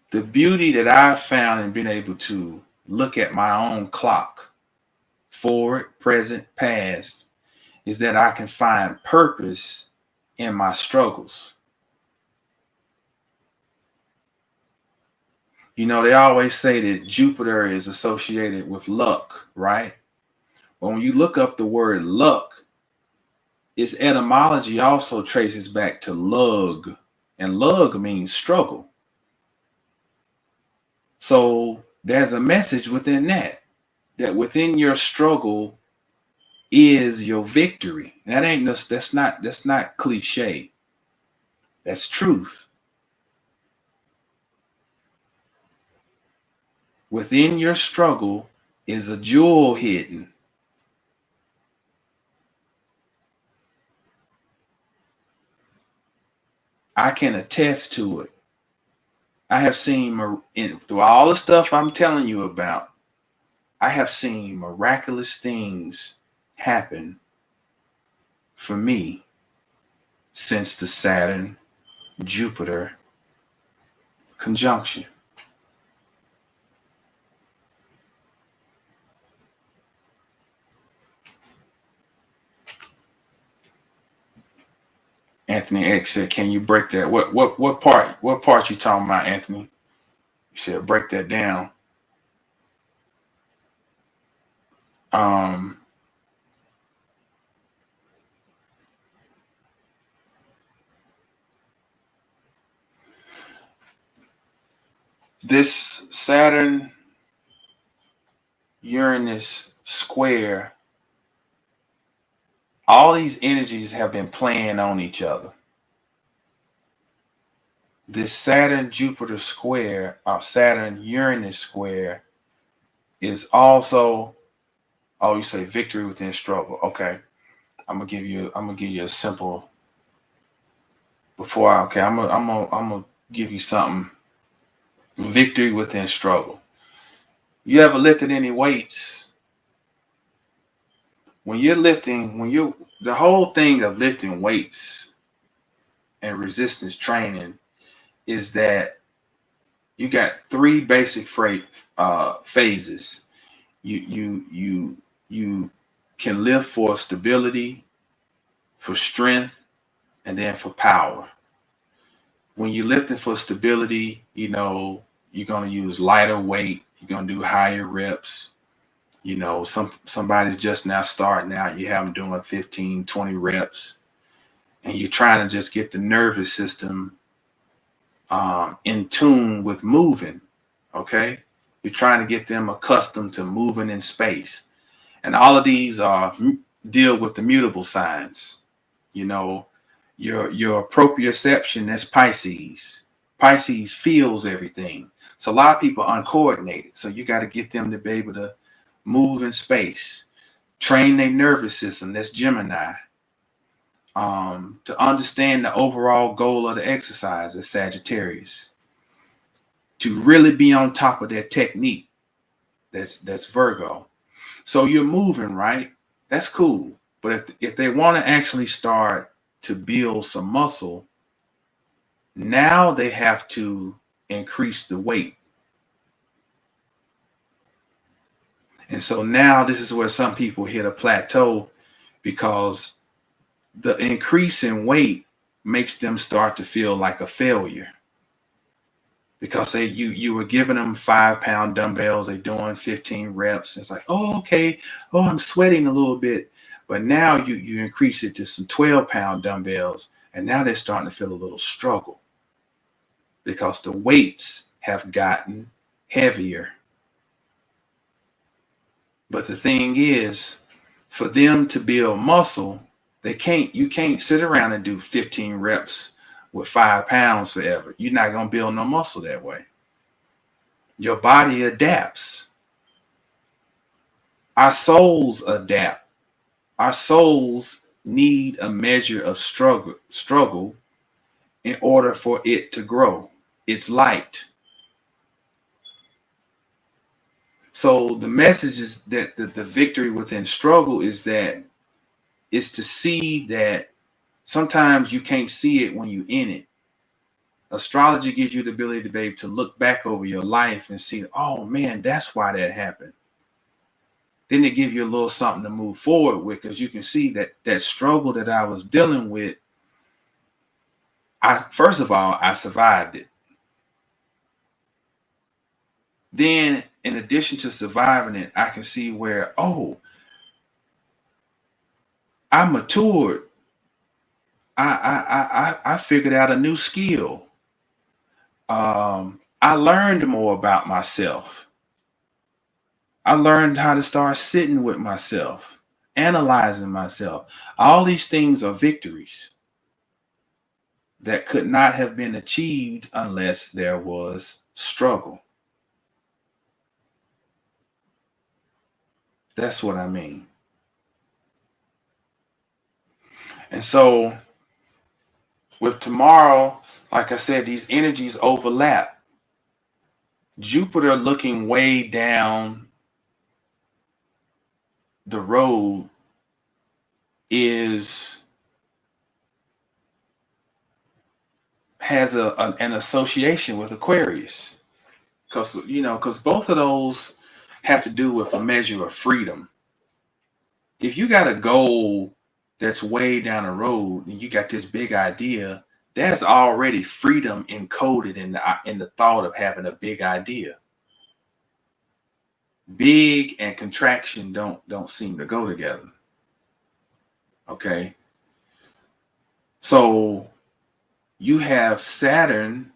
The beauty that I've found in being able to look at my own clock, forward, present, past, is that I can find purpose in my struggles. You know, they always say that Jupiter is associated with luck, right? But when you look up the word luck, its etymology also traces back to lug, and lug means struggle. So there's a message within that within your struggle is your victory. That's not cliche. That's truth. Within your struggle is a jewel hidden. I can attest to it. I have seen, through all the stuff I'm telling you about, I have seen miraculous things happen for me since the Saturn-Jupiter conjunction. Anthony X said, "Can you break that? What part you talking about, Anthony?" You said, "Break that down." This Saturn Uranus square, all these energies have been playing on each other. This Saturn Jupiter square, or Saturn Uranus square, is also, oh, you say victory within struggle. Okay. I'm gonna give you a simple I'm gonna give you something. Victory within struggle. You ever lifted any weights? When you're lifting, the whole thing of lifting weights and resistance training is that you got three basic phases. You can lift for stability, for strength, and then for power. When you're lifting for stability, you know, you're going to use lighter weight. You're going to do higher reps. You know, somebody's just now starting out. You have them doing 15, 20 reps. And you're trying to just get the nervous system in tune with moving. Okay? You're trying to get them accustomed to moving in space. And all of these deal with the mutable signs. You know, your proprioception, that's Pisces. Pisces feels everything. So a lot of people are uncoordinated. So you got to get them to be able to move in space. Train their nervous system, that's Gemini. to understand the overall goal of the exercise as Sagittarius, to really be on top of their technique. That's Virgo. So you're moving, right? That's cool. But if they want to actually start to build some muscle, now they have to increase the weight. And so now this is where some people hit a plateau, because the increase in weight makes them start to feel like a failure. Because you were giving them 5-pound dumbbells, they're doing 15 reps. It's like, oh, okay. Oh, I'm sweating a little bit. But now you increase it to some 12-pound dumbbells, and now they're starting to feel a little struggle because the weights have gotten heavier. But the thing is, for them to build muscle, you can't sit around and do 15 reps with 5 pounds forever. You're not going to build no muscle that way. Your body adapts. Our souls adapt. Our souls need a measure of struggle in order for it to grow. It's light. So the message is that the victory within struggle is to see that sometimes you can't see it when you're in it. Astrology gives you the ability to be able to look back over your life and see, oh man, that's why that happened. Then it gives you a little something to move forward with, because you can see that struggle that I was dealing with, first of all, I survived it. Then, in addition to surviving it, I can see where, oh, I matured. I figured out a new skill. I learned more about myself. I learned how to start sitting with myself, analyzing myself. All these things are victories that could not have been achieved unless there was struggle. That's what I mean. And so with tomorrow, like I said, these energies overlap. Jupiter looking way down the road has an association with Aquarius, because both of those have to do with a measure of freedom. If you got a goal that's way down the road and you got this big idea, there's already freedom encoded in the thought of having a big idea. Big and contraction don't seem to go together. Okay. So you have Saturn,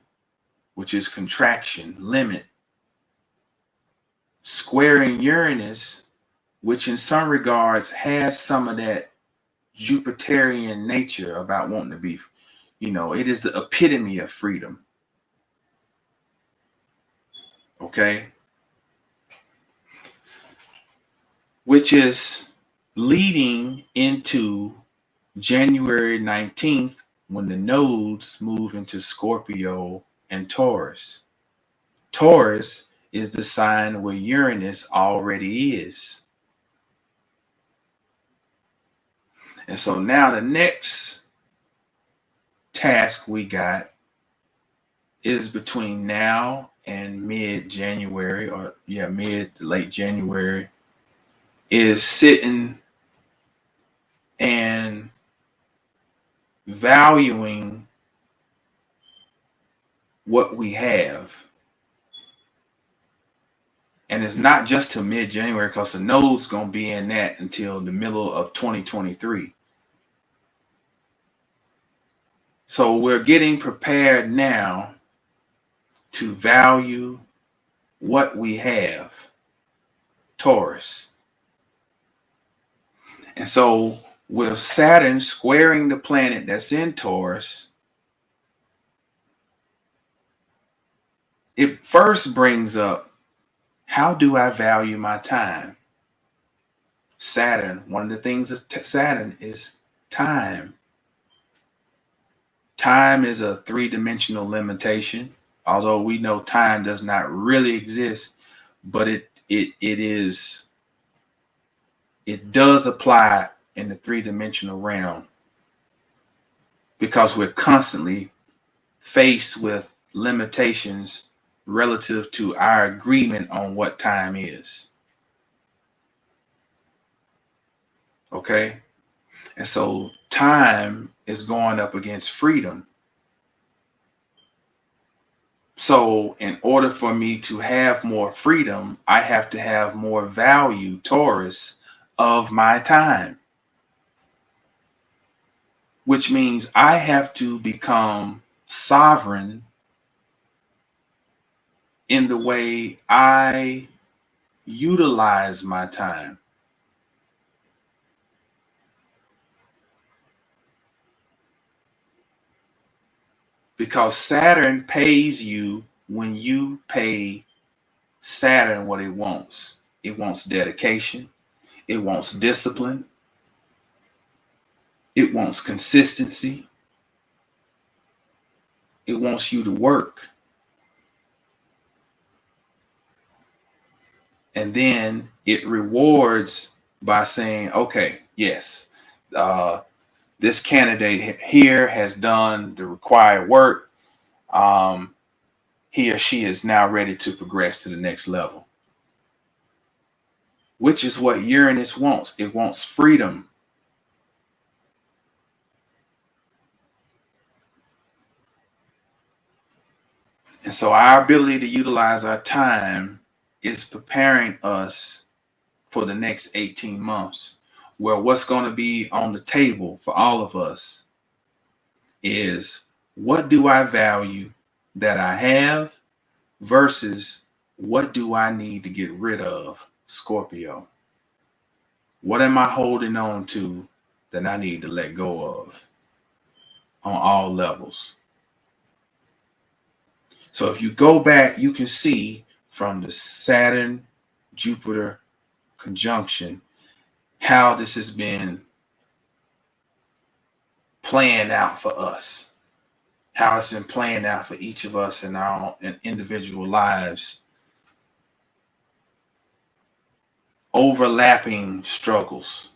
which is contraction, limit, squaring Uranus, which in some regards has some of that Jupiterian nature about wanting to be, it is the epitome of freedom. Okay. Which is leading into January 19th, when the nodes move into Scorpio and Taurus. Taurus is the sign where Uranus already is. And so now the next task we got is between now and mid-January, late January, is sitting and valuing what we have. And it's not just till mid-January, because the node's going to be in that until the middle of 2023. So we're getting prepared now to value what we have, Taurus. And so with Saturn squaring the planet that's in Taurus, it first brings up, how do I value my time? Saturn, one of the things of Saturn is time. Time is a three-dimensional limitation, although we know time does not really exist, but it does apply in the three-dimensional realm because we're constantly faced with limitations relative to our agreement on what time is. Okay? And so time is going up against freedom. So in order for me to have more freedom, I have to have more value, Taurus, of my time, which means I have to become sovereign in the way I utilize my time. Because Saturn pays you when you pay Saturn what it wants. It wants dedication. It wants discipline. It wants consistency. It wants you to work. And then it rewards by saying, okay, yes, this candidate here has done the required work. He or she is now ready to progress to the next level, which is what Uranus wants. It wants freedom. And so our ability to utilize our time is preparing us for the next 18 months, where what's going to be on the table for all of us is, what do I value that I have versus what do I need to get rid of, Scorpio? What am I holding on to that I need to let go of on all levels? So if you go back, you can see from the Saturn-Jupiter conjunction how this has been playing out for us, how it's been playing out for each of us in our own individual lives. Overlapping struggles.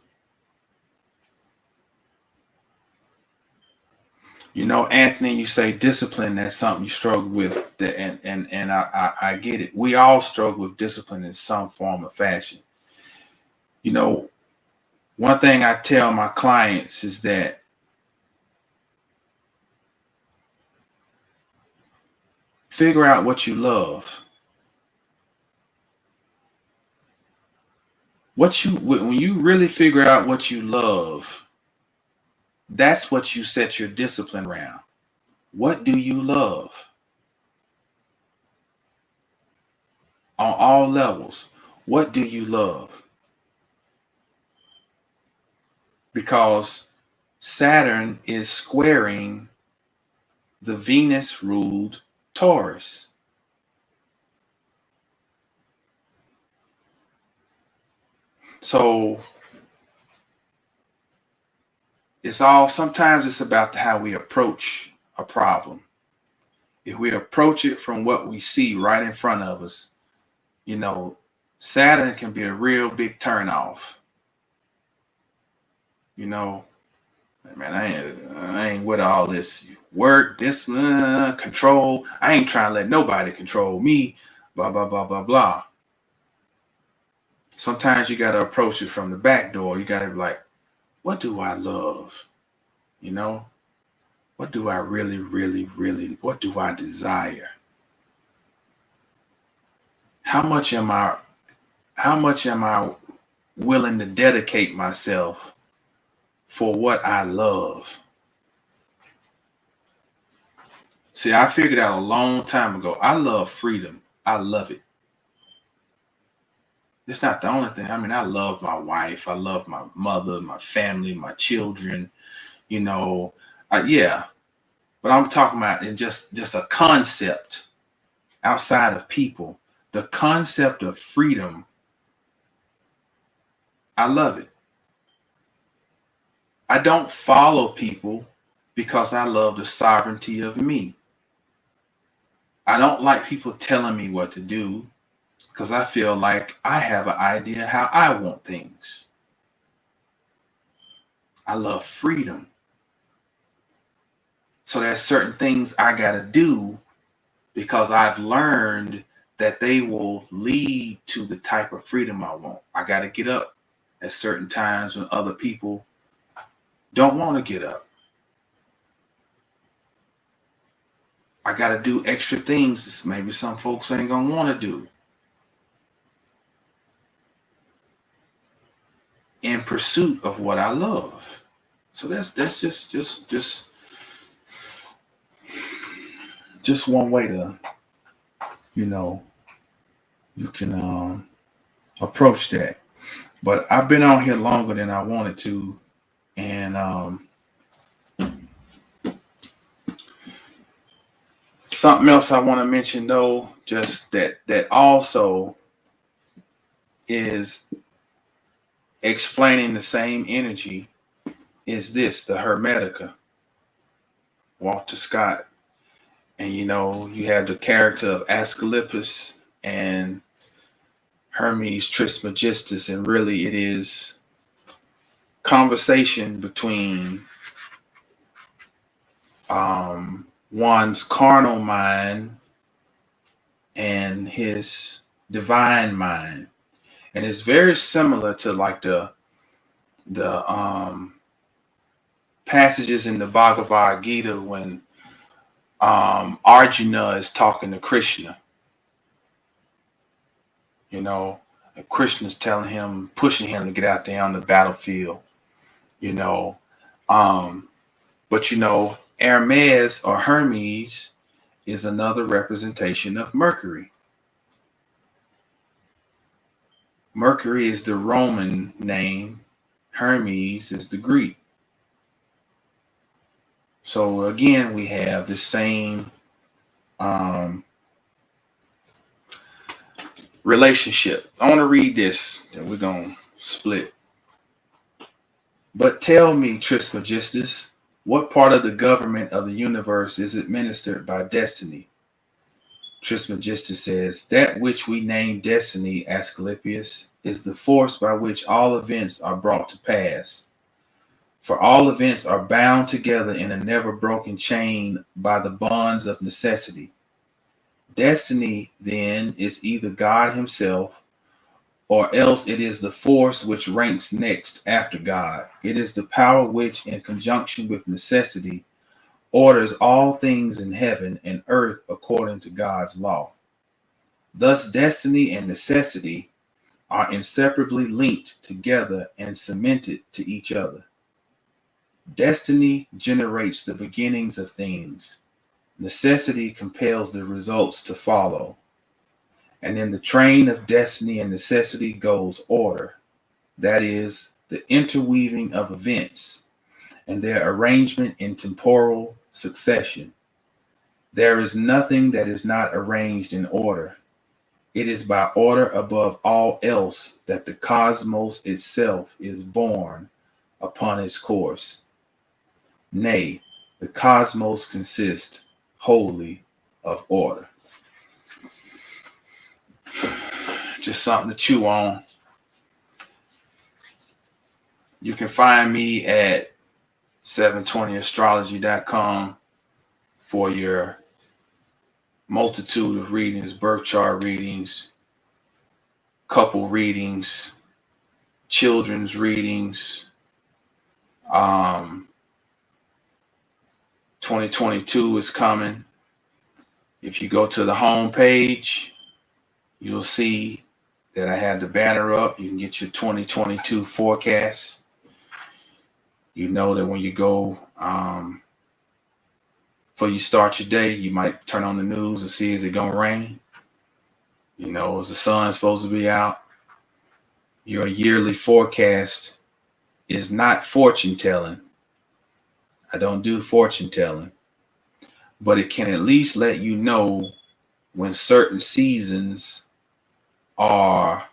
You know, Anthony, you say discipline, that's something you struggle with. And I get it. We all struggle with discipline in some form or fashion. You know, one thing I tell my clients is that figure out what you love. When you really figure out what you love, that's what you set your discipline around. What do you love? On all levels, what do you love? Because Saturn is squaring the Venus-ruled Taurus. So sometimes it's about how we approach a problem. If we approach it from what we see right in front of us, you know, Saturn can be a real big turnoff. You know, man, I ain't with all this work, this control. I ain't trying to let nobody control me, blah, blah, blah, blah, blah. Sometimes you got to approach it from the back door. You got to be like, what do I love? You know, what do I really, really, really, what do I desire? How much am I willing to dedicate myself for what I love? See, I figured out a long time ago, I love freedom. I love it. It's not the only thing. I mean, I love my wife. I love my mother, my family, my children, you know, yeah. But I'm talking about in just a concept outside of people, the concept of freedom. I love it. I don't follow people because I love the sovereignty of me. I don't like people telling me what to do because I feel like I have an idea how I want things. I love freedom. So there's certain things I got to do because I've learned that they will lead to the type of freedom I want. I got to get up at certain times when other people don't want to get up. I got to do extra things maybe some folks ain't going to want to do in pursuit of what I love. So that's just one way to, you can approach that. But I've been on here longer than I wanted to, and something else I want to mention though, just that also is explaining the same energy, is this the Hermetica, Walter Scott. And you have the character of Asclepius and Hermes Trismegistus, and really it is conversation between one's carnal mind and his divine mind. And it's very similar to like the passages in the Bhagavad Gita when Arjuna is talking to Krishna. Krishna's telling him, pushing him to get out there on the battlefield. But Hermes or Hermes is another representation of Mercury. Mercury is the Roman name. Hermes is the Greek. So again, we have the same relationship. I want to read this, and we're going to split. But tell me, Trismegistus, what part of the government of the universe is administered by destiny? Trismegistus says, that which we name destiny, Asclepius, is the force by which all events are brought to pass. For all events are bound together in a never broken chain by the bonds of necessity. Destiny, then, is either God himself, or else it is the force which ranks next after God. It is the power which, in conjunction with necessity, orders all things in heaven and earth according to God's law. Thus, destiny and necessity are inseparably linked together and cemented to each other. Destiny generates the beginnings of things. Necessity compels the results to follow. And in the train of destiny and necessity goes order, that is, the interweaving of events and their arrangement in temporal succession. There is nothing that is not arranged in order. It is by order above all else that the cosmos itself is born upon its course. Nay, the cosmos consists wholly of order. Just something to chew on. You can find me at 720astrology.com for your multitude of readings, birth chart readings, couple readings, children's readings. 2022 is coming. If you go to the home page, you'll see that I have the banner up. You can get your 2022 forecast. You know that when you go, before you start your day, you might turn on the news and see, is it going to rain? Is the sun supposed to be out? Your yearly forecast is not fortune telling. I don't do fortune telling, but it can at least let you know when certain seasons are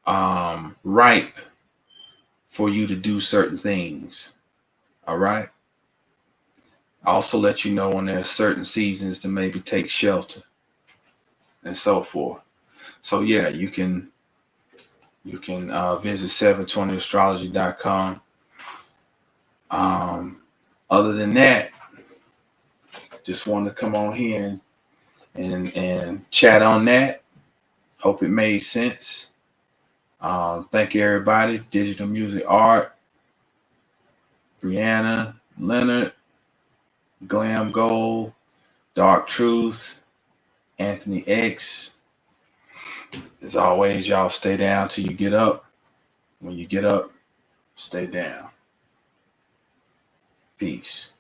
ripe for you to do certain things. All right. Also let you know when there's certain seasons to maybe take shelter and so forth. So yeah, you can visit 720astrology.com. Other than that, just wanted to come on here and chat on that. Hope it made sense. Thank you, everybody. Digital Music Art, Brianna, Leonard, Glam Gold, Dark Truth, Anthony X. As always, y'all stay down till you get up. When you get up, stay down. Peace.